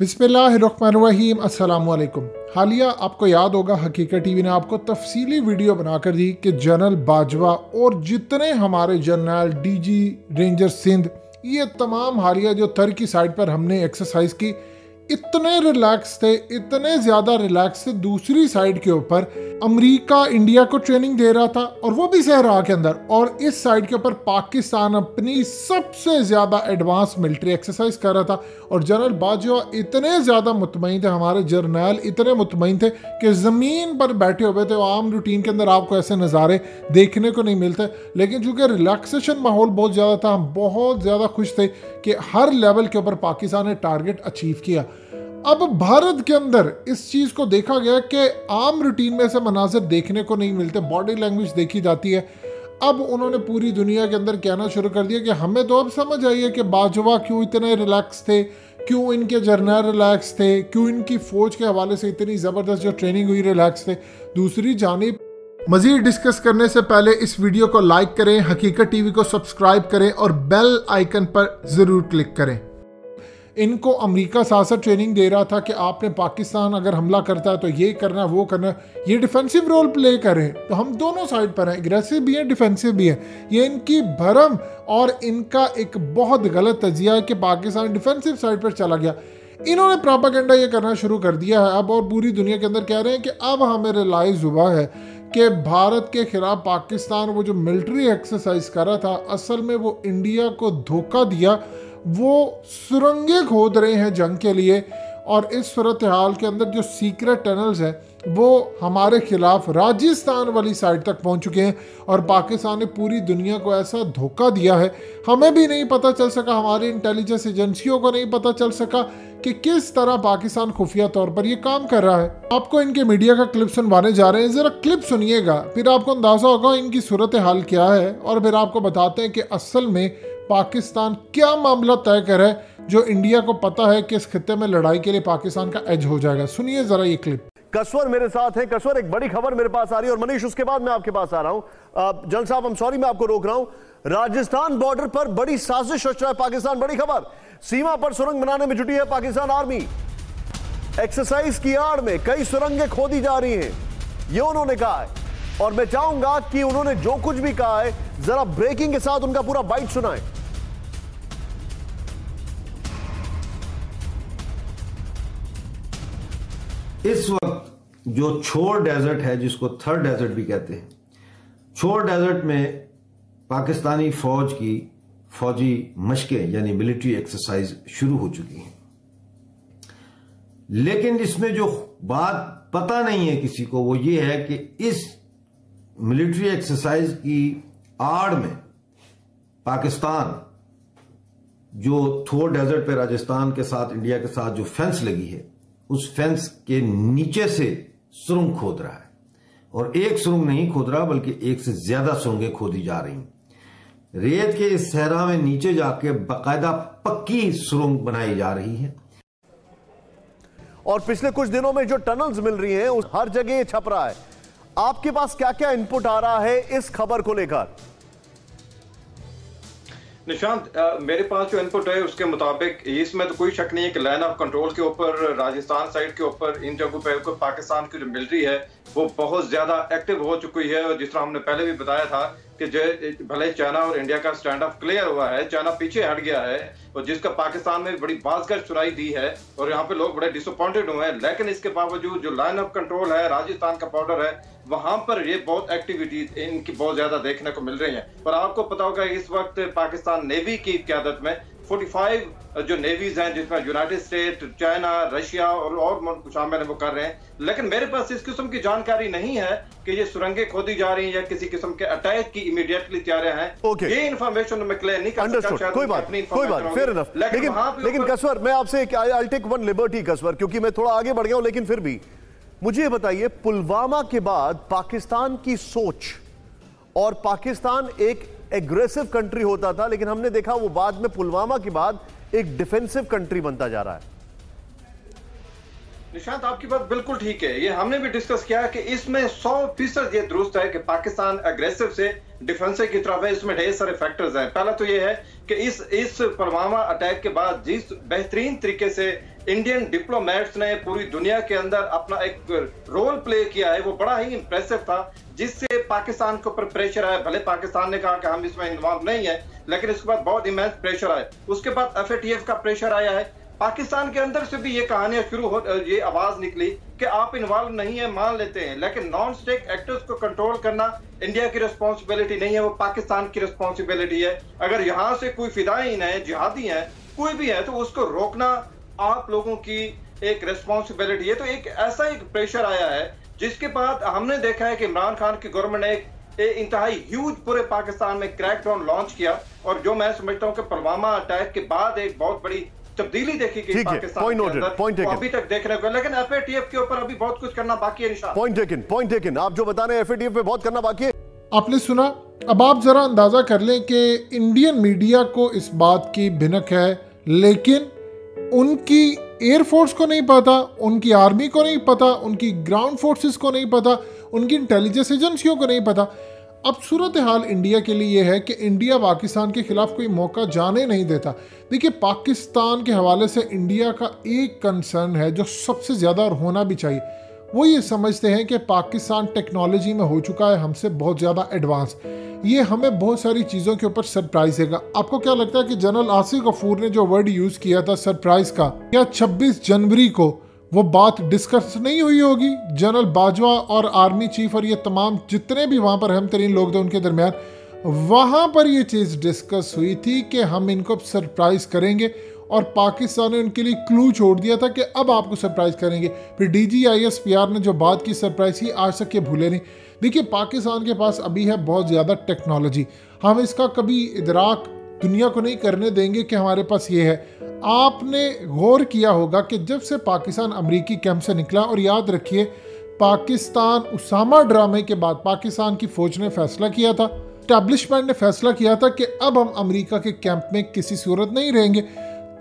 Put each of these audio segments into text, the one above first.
बिस्मिल्लाहिर्रहमानिर्रहीम अस्सलामुअलैकुम। हालिया आपको याद होगा हकीकत टीवी ने आपको तफसीली वीडियो बनाकर दी कि जनरल बाजवा और जितने हमारे जनरल डीजी रेंजर सिंध ये तमाम हालिया जो तुर्की साइड पर हमने एक्सरसाइज की इतने रिलैक्स थे, इतने ज़्यादा रिलैक्स थे। दूसरी साइड के ऊपर अमेरिका इंडिया को ट्रेनिंग दे रहा था और वो भी सहरा के अंदर, और इस साइड के ऊपर पाकिस्तान अपनी सबसे ज़्यादा एडवांस मिलिट्री एक्सरसाइज कर रहा था। और जनरल बाजवा इतने ज़्यादा मुतमईन थे, हमारे जर्नल इतने मुतमईन थे कि ज़मीन पर बैठे हुए थे। आम रूटीन के अंदर आपको ऐसे नज़ारे देखने को नहीं मिलते, लेकिन चूँकि रिलैक्सेशन माहौल बहुत ज़्यादा था, हम बहुत ज़्यादा खुश थे कि हर लेवल के ऊपर पाकिस्तान ने टारगेट अचीव किया। अब भारत के अंदर इस चीज़ को देखा गया कि आम रूटीन में से मनाजिर देखने को नहीं मिलते, बॉडी लैंग्वेज देखी जाती है। अब उन्होंने पूरी दुनिया के अंदर कहना शुरू कर दिया कि हमें तो अब समझ आई है कि बाजवा क्यों इतने रिलैक्स थे, क्यों इनके जर्नल रिलैक्स थे, क्यों इनकी फ़ौज के हवाले से इतनी ज़बरदस्त जो ट्रेनिंग हुई रिलैक्स थे। दूसरी जानिब मज़ीद डिस्कस करने से पहले इस वीडियो को लाइक करें, हकीकत टीवी को सब्सक्राइब करें और बेल आइकन पर ज़रूर क्लिक करें। इनको अमेरिका साथ साथ ट्रेनिंग दे रहा था कि आपने पाकिस्तान अगर हमला करता है तो ये करना वो करना, ये डिफेंसिव रोल प्ले करें। तो हम दोनों साइड पर हैं, एग्रेसिव भी हैं, डिफेंसिव भी हैं। ये इनकी भरम और इनका एक बहुत गलत तजिया है कि पाकिस्तान डिफेंसिव साइड पर चला गया। इन्होंने प्रोपेगेंडा ये करना शुरू कर दिया है अब, और पूरी दुनिया के अंदर कह रहे हैं कि अब हमें रियलाइज़ हुआ है कि भारत के खिलाफ पाकिस्तान वो जो मिलिट्री एक्सरसाइज कर रहा था, असल में वो इंडिया को धोखा दिया। वो सुरंगें खोद रहे हैं जंग के लिए, और इस सूरत हाल के अंदर जो सीक्रेट टनल्स हैं वो हमारे खिलाफ राजस्थान वाली साइड तक पहुंच चुके हैं। और पाकिस्तान ने पूरी दुनिया को ऐसा धोखा दिया है, हमें भी नहीं पता चल सका, हमारी इंटेलिजेंस एजेंसियों को नहीं पता चल सका कि किस तरह पाकिस्तान खुफिया तौर पर ये काम कर रहा है। आपको इनके मीडिया का क्लिप सुनवाने जा रहे हैं, ज़रा क्लिप सुनिएगा, फिर आपको अंदाज़ा होगा इनकी सूरत हाल क्या है, और फिर आपको बताते हैं कि असल में पाकिस्तान क्या मामला तय कर है जो इंडिया को पता है कि इस खित्ते में लड़ाई के लिए पाकिस्तान का एज हो जाएगा। सुनिए जरा ये क्लिप। कसवर मेरे साथ है। कसवर, एक बड़ी खबर मेरे पास आ रही है, और मनीष उसके बाद मैं आपके पास आ रहा हूं। जनरल साहब, हम सॉरी मैं आपको रोक रहा हूं। राजस्थान बॉर्डर पर बड़ी साजिश रच रहा है पाकिस्तान। बड़ी खबर, सीमा पर सुरंग बनाने में जुटी है पाकिस्तान आर्मी। एक्सरसाइज की आड़ में कई सुरंगें खोदी जा रही हैं, ये उन्होंने कहा है। और मैं चाहूंगा कि उन्होंने जो कुछ भी कहा है जरा ब्रेकिंग के साथ उनका पूरा बाइट सुनाएं। इस वक्त जो छोर डेजर्ट है, जिसको थर्ड डेजर्ट भी कहते हैं, छोर डेजर्ट में पाकिस्तानी फौज की फौजी मशकें यानी मिलिट्री एक्सरसाइज शुरू हो चुकी हैं। लेकिन इसमें जो बात पता नहीं है किसी को वो ये है कि इस मिलिट्री एक्सरसाइज की आड़ में पाकिस्तान जो थोर डेजर्ट पे राजस्थान के साथ इंडिया के साथ जो फेंस लगी है, उस फेंस के नीचे से सुरंग खोद रहा है। और एक सुरंग नहीं खोद रहा बल्कि एक से ज्यादा सुरंगें खोदी जा रही हैं। रेत के इस सहरा में नीचे जाके बाकायदा पक्की सुरंग बनाई जा रही है। और पिछले कुछ दिनों में जो टनल्स मिल रही हैं उस हर जगह ये छप रहा है। आपके पास क्या क्या इनपुट आ रहा है इस खबर को लेकर? निशांत, मेरे पास जो इनपुट है उसके मुताबिक इसमें तो कोई शक नहीं है कि लाइन ऑफ कंट्रोल के ऊपर, राजस्थान साइड के ऊपर, इन जगहों पे पाकिस्तान की जो मिलिट्री है वो बहुत ज्यादा एक्टिव हो चुकी है। और जिस तरह हमने पहले भी बताया था कि भले चाइना और इंडिया का स्टैंड ऑफ क्लियर हुआ है, चाइना पीछे हट गया है, और जिसका पाकिस्तान में बड़ी बाज़गर सुनाई दी है, और यहाँ पे लोग बड़े डिसअपॉइंटेड हुए हैं। लेकिन इसके बावजूद जो लाइन ऑफ कंट्रोल है, राजस्थान का बॉर्डर है, वहां पर ये बहुत एक्टिविटी इनकी बहुत ज्यादा देखने को मिल रही है। पर आपको पता होगा इस वक्त पाकिस्तान नेवी की क़यादत में 45 जो नेवीज हैं, जिसमें यूनाइटेड स्टेट, चाइना, रशिया और मुल्क शामिल है, वो कर रहे हैं। लेकिन मेरे पास इस किस्म की जानकारी नहीं है कि ये सुरंगें खोदी जा रही हैं या किसी किस्म के अटैक की इमीडिएटली तैयारियां हैं। ये इन्फॉर्मेशन मैं क्लियर नहीं कर सकता। कोई बात, फेयर इनफ। लेकिन कसवर, मैं आपसे आई टेक वन लिबर्टी कसवर, क्योंकि मैं थोड़ा आगे बढ़ गया हूं, लेकिन फिर भी मुझे बताइए, पुलवामा के बाद पाकिस्तान की सोच, और पाकिस्तान एक एग्रेसिव कंट्री होता था, लेकिन हमने देखा वो बाद में पुलवामा के बाद एक डिफेंसिव कंट्री बनता जा रहा है। निशांत, आपकी बात बिल्कुल ठीक है। ये हमने भी डिस्कस किया कि इसमें 100% ये दुरुस्त है कि पाकिस्तान अग्रेसिव से डिफेंसिव की तरफ है। इसमें ढेर सारे फैक्टर्स हैं। पहला तो ये है कि इस पुलवामा अटैक के बाद जिस बेहतरीन तरीके से इंडियन डिप्लोमेट्स ने पूरी दुनिया के अंदर अपना एक रोल प्ले किया है, वो बड़ा ही इंप्रेसिव था, जिससे पाकिस्तान के ऊपर प्रेशर आया। भले पाकिस्तान ने कहा कि हम इसमें इन्वॉल्व नहीं है, लेकिन इसके बाद बहुत इमेंस प्रेशर आया। उसके बाद FATF का प्रेशर आया है। पाकिस्तान के अंदर से भी ये कहानियां शुरू हो, ये आवाज निकली कि आप इन्वॉल्व नहीं है, मान लेते हैं, लेकिन नॉन स्टेट एक्टर्स को कंट्रोल करना इंडिया की रिस्पॉन्सिबिलिटी नहीं है, वो पाकिस्तान की रिस्पॉन्सिबिलिटी है। अगर यहाँ से कोई फिदाइन है, जिहादी है, कोई भी है, तो उसको रोकना आप लोगों की एक रिस्पॉन्सिबिलिटी है। तो एक ऐसा एक प्रेशर आया है, जिसके बाद हमने देखा है कि इमरान खान की गवर्नमेंट ने एक इंतहाई ह्यूज पूरे पाकिस्तान में क्रैकडाउन लॉन्च किया, और जो मैं समझता हूँ कि पुलवामा अटैक के बाद एक बहुत बड़ी तब्दीली देखी गई पाकिस्तान के अंदर, अभी तक देखने को। लेकिन FATF के ऊपर अभी बहुत कुछ करना बाकी है। निशान, पॉइंट टेकन। आप जो बता रहे हैं FATF पे बहुत करना बाकी है, आपने सुना। अब आप जरा अंदाजा कर लें कि इंडियन मीडिया को इस बात की भिनक है, लेकिन उनकी एयरफोर्स को नहीं पता, उनकी आर्मी को नहीं पता, उनकी ग्राउंड फोर्सेस को नहीं पता, उनकी इंटेलिजेंस एजेंसियों को नहीं पता। अब सूरत हाल इंडिया के लिए यह है कि इंडिया पाकिस्तान के खिलाफ कोई मौका जाने नहीं देता। देखिए, पाकिस्तान के हवाले से इंडिया का एक कंसर्न है जो सबसे ज़्यादा और होना भी चाहिए। वो ये समझते हैं कि पाकिस्तान टेक्नोलॉजी में हो चुका है हमसे बहुत ज़्यादा एडवांस। ये हमें बहुत सारी चीज़ों के ऊपर सरप्राइज देगा। आपको क्या लगता है कि जनरल आसिफ गफूर ने जो वर्ड यूज़ किया था सरप्राइज का, क्या 26 जनवरी को वो बात डिस्कस नहीं हुई होगी? जनरल बाजवा और आर्मी चीफ और ये तमाम जितने भी वहाँ पर अहम तरीन लोग थे उनके दरमियान, वहाँ पर ये चीज़ डिस्कस हुई थी कि हम इनको सरप्राइज करेंगे, और पाकिस्तान ने उनके लिए क्लू छोड़ दिया था कि अब आपको सरप्राइज करेंगे। फिर DGISPR ने जो बात की सरप्राइज की, आज तक ये भूले नहीं। देखिए, पाकिस्तान के पास अभी है बहुत ज़्यादा टेक्नोलॉजी, हम इसका कभी इदराक दुनिया को नहीं करने देंगे कि हमारे पास ये है। आपने गौर किया होगा कि जब से पाकिस्तान अमेरिकी कैंप से निकला, और याद रखिए पाकिस्तान उसामा ड्रामे के बाद पाकिस्तान की फौज ने फैसला किया था, एस्टैब्लिशमेंट ने फैसला किया था कि अब हम अमेरिका के कैंप में किसी सूरत नहीं रहेंगे।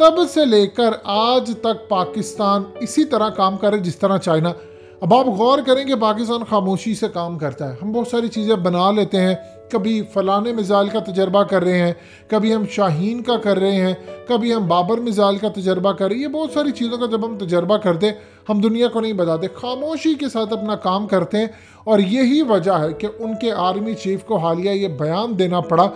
तब से लेकर आज तक पाकिस्तान इसी तरह काम कर रहा है जिस तरह चाइना। अब आप गौर करें कि पाकिस्तान खामोशी से काम करता है। हम बहुत सारी चीज़ें बना लेते हैं, कभी फलाने मिसाइल का तजर्बा कर रहे हैं, कभी हम शाहीन का कर रहे हैं, कभी हम बाबर मिसाइल का तजर्बा कर रहे हैं। ये बहुत सारी चीज़ों का जब हम तजर्बा करते हैं, हम दुनिया को नहीं बताते, खामोशी के साथ अपना काम करते हैं। और यही वजह है कि उनके आर्मी चीफ को हालिया ये बयान देना पड़ा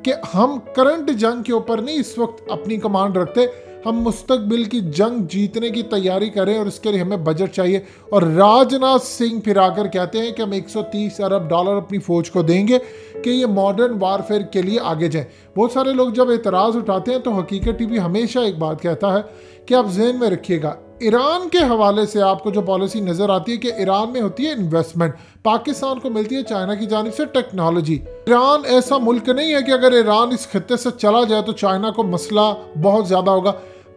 कि हम करंट जंग के ऊपर नहीं इस वक्त अपनी कमांड रखते, हम मुस्तकबिल की जंग जीतने की तैयारी करें और इसके लिए हमें बजट चाहिए। और राजनाथ सिंह फिर आकर कहते हैं कि हम 130 अरब डॉलर अपनी फौज को देंगे कि ये मॉडर्न वारफेयर के लिए आगे जाए। बहुत सारे लोग जब एतराज़ उठाते हैं तो हकीकत टीवी हमेशा एक बात कहता है कि आप जहन में रखिएगा, ईरान के हवाले से आपको जो पॉलिसी नज़र आती है कि ईरान में होती है इन्वेस्टमेंट, पाकिस्तान को मिलती है चाइना की जानिब से टेक्नोलॉजी। ईरान ऐसा मुल्क नहीं है कि अगर ईरान इस खत्ते से चला जाए तो चाइना को मसला बहुत ज़्यादा होगा।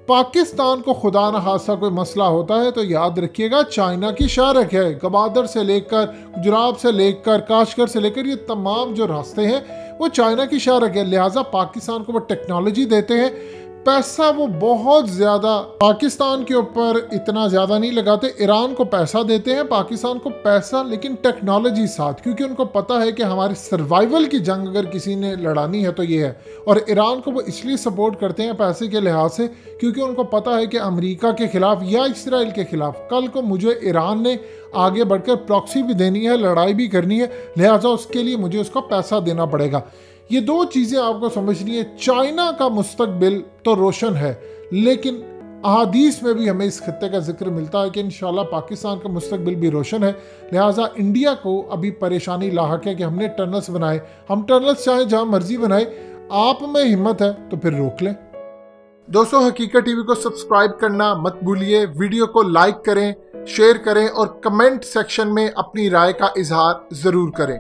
पाकिस्तान को खुदा न खासा कोई मसला होता है तो याद रखिएगा चाइना की शारक है। गवादर से लेकर गुजरात से लेकर काशगर से लेकर ये तमाम जो रास्ते हैं वो चाइना की शारक है। लिहाजा पाकिस्तान को वो टेक्नोलॉजी देते हैं, पैसा वो बहुत ज़्यादा पाकिस्तान के ऊपर इतना ज़्यादा नहीं लगाते। ईरान को पैसा देते हैं, पाकिस्तान को पैसा, लेकिन टेक्नोलॉजी साथ, क्योंकि उनको पता है कि हमारे सर्वाइवल की जंग अगर किसी ने लड़ानी है तो ये है। और ईरान को वो इसलिए सपोर्ट करते हैं पैसे के लिहाज से क्योंकि उनको पता है कि अमेरिका के ख़िलाफ़ या इसराइल के ख़िलाफ़ कल को मुझे ईरान ने आगे बढ़कर प्रॉक्सी भी देनी है, लड़ाई भी करनी है, लिहाजा उसके लिए मुझे उसको पैसा देना पड़ेगा। ये दो चीज़ें आपको समझनी है। चाइना का मुस्तकबिल तो रोशन है, लेकिन अहादीस में भी हमें इस खत्ते का जिक्र मिलता है कि इंशाल्लाह पाकिस्तान का मुस्तकबिल भी रोशन है। लिहाजा इंडिया को अभी परेशानी लाहक है कि हमने टनल्स बनाए, हम टनल्स चाहे जहाँ मर्जी बनाए, आप में हिम्मत है तो फिर रोक लें। दोस्तों, हकीकत टीवी को सब्सक्राइब करना मत भूलिए, वीडियो को लाइक करें, शेयर करें और कमेंट सेक्शन में अपनी राय का इजहार ज़रूर करें।